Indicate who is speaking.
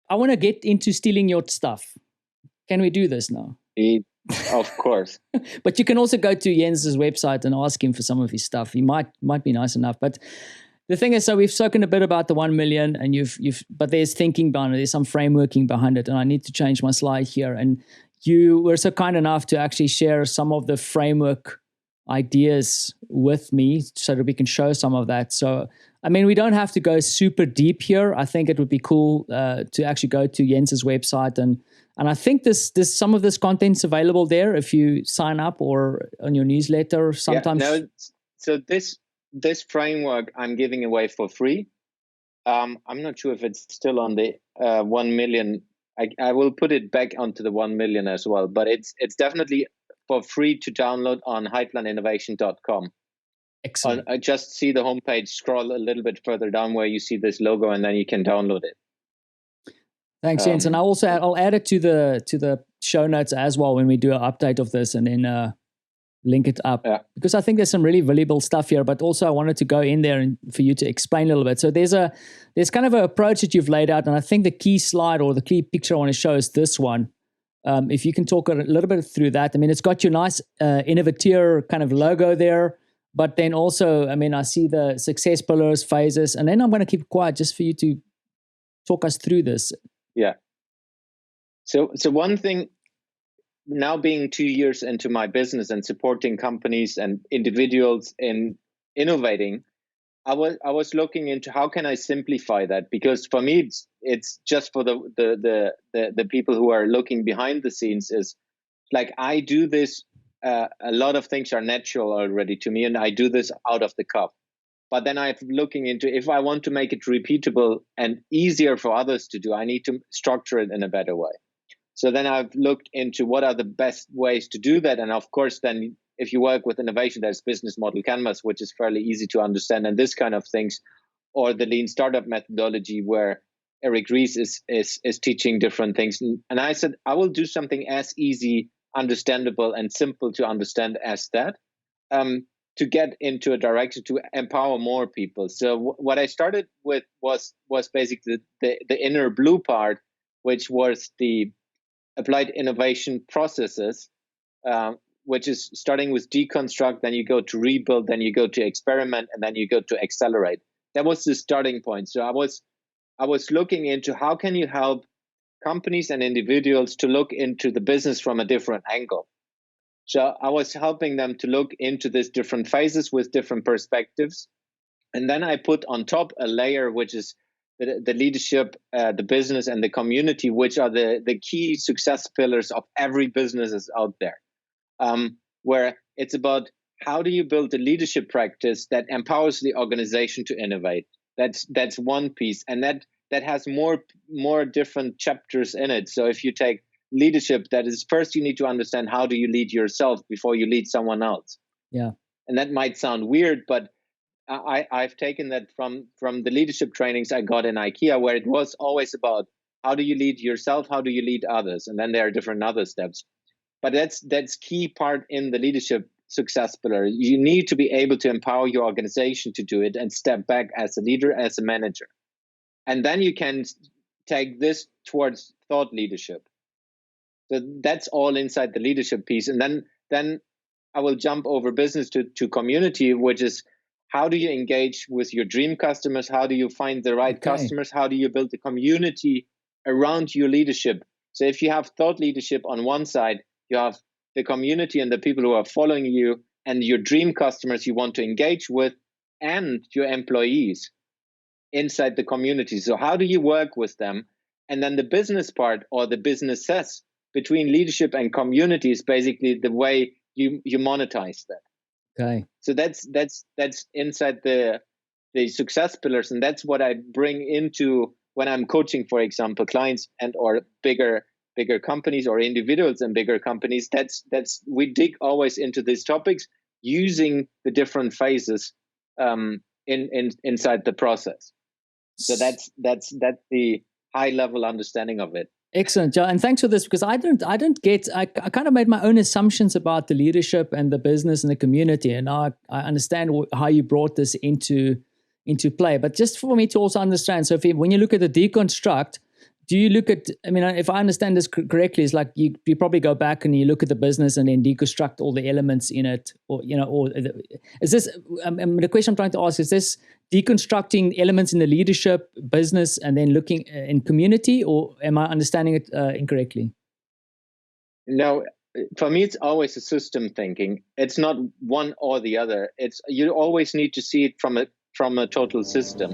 Speaker 1: I want to get into stealing your stuff. Can we do this now?
Speaker 2: Of course.
Speaker 1: But you can also go to Jens's website and ask him for some of his stuff. He might be nice enough. But the thing is, so we've spoken a bit about the 1 million, and but there's thinking behind it. There's some frameworking behind it, and I need to change my slide here. And you were so kind enough to actually share some of the framework ideas with me so that we can show some of that. So, I mean, we don't have to go super deep here. I think it would be cool to actually go to Jens's website, and I think this some of this content's available there if you sign up or on your newsletter. Sometimes.
Speaker 2: Yeah, no, so this framework I'm giving away for free. I'm not sure if it's still on the 1 million. I will put it back onto the 1 million as well, but it's definitely for free to download on heitlandinnovation.com.
Speaker 1: Excellent.
Speaker 2: Just see the homepage, scroll a little bit further down where you see this logo, and then you can download it.
Speaker 1: Thanks, Jens. And I'll add it to the show notes as well when we do an update of this, and then link it up, because I think there's some really valuable stuff here. But also I wanted to go in there and for you to explain a little bit. So there's kind of an approach that you've laid out, and I think the key slide or the key picture I want to show is this one. If you can talk a little bit through that. I mean, it's got your nice innovateur kind of logo there, but then also, I mean, I see the success pillars, phases, and then I'm going to keep it quiet just for you to talk us through this.
Speaker 2: Yeah. So one thing, now being 2 years into my business and supporting companies and individuals in innovating, I was looking into how can I simplify that, because for me it's just for the people who are looking behind the scenes, is like I do this. A lot of things are natural already to me, and I do this out of the cuff. But then I'm looking into, if I want to make it repeatable and easier for others to do, I need to structure it in a better way. So then I've looked into what are the best ways to do that. And of course, then if you work with innovation, there's business model canvas, which is fairly easy to understand, and this kind of things, or the lean startup methodology where Eric Ries is teaching different things. And I said, I will do something as easy, understandable, and simple to understand as that, to get into a direction to empower more people. So what I started with was basically the inner blue part, which was the applied innovation processes, which is starting with deconstruct, then you go to rebuild, then you go to experiment, and then you go to accelerate. That was the starting point. So I was looking into how can you help companies and individuals to look into the business from a different angle. So I was helping them to look into these different phases with different perspectives. And then I put on top a layer, which is the leadership, the business, and the community, which are the key success pillars of every business out there, where it's about how do you build a leadership practice that empowers the organization to innovate. That's one piece, and that has more different chapters in it. So if you take leadership, that is, first you need to understand how do you lead yourself before you lead someone else.
Speaker 1: Yeah,
Speaker 2: and that might sound weird, but I've taken that from the leadership trainings I got in IKEA, where it was always about how do you lead yourself, how do you lead others, and then there are different other steps. But that's key part in the leadership success pillar. You need to be able to empower your organization to do it and step back as a leader, as a manager. And then you can take this towards thought leadership. So that's all inside the leadership piece. And then I will jump over business to community, which is how do you engage with your dream customers? How do you find the right customers? How do you build a community around your leadership? So if you have thought leadership on one side, you have the community and the people who are following you and your dream customers you want to engage with, and your employees inside the community. So how do you work with them? And then the business part, or the businesses between leadership and community, is basically the way you monetize that.
Speaker 1: Okay.
Speaker 2: So that's inside the success pillars, and that's what I bring into when I'm coaching, for example, clients and or bigger companies or individuals in bigger companies. That's we dig always into these topics using the different phases inside the process. So that's the high level understanding of it.
Speaker 1: Excellent, Joe, and thanks for this, because I kind of made my own assumptions about the leadership and the business and the community, and now I understand how you brought this into play. But just for me to also understand, so when you look at the deconstruct, do you look at, I mean, if I understand this correctly, it's like you probably go back and you look at the business and then deconstruct all the elements in it, or, is this, the question I'm trying to ask, is this deconstructing elements in the leadership, business, and then looking in community, or am I understanding it incorrectly?
Speaker 2: No, for me, it's always a system thinking. It's not one or the other. You always need to see it from a total system.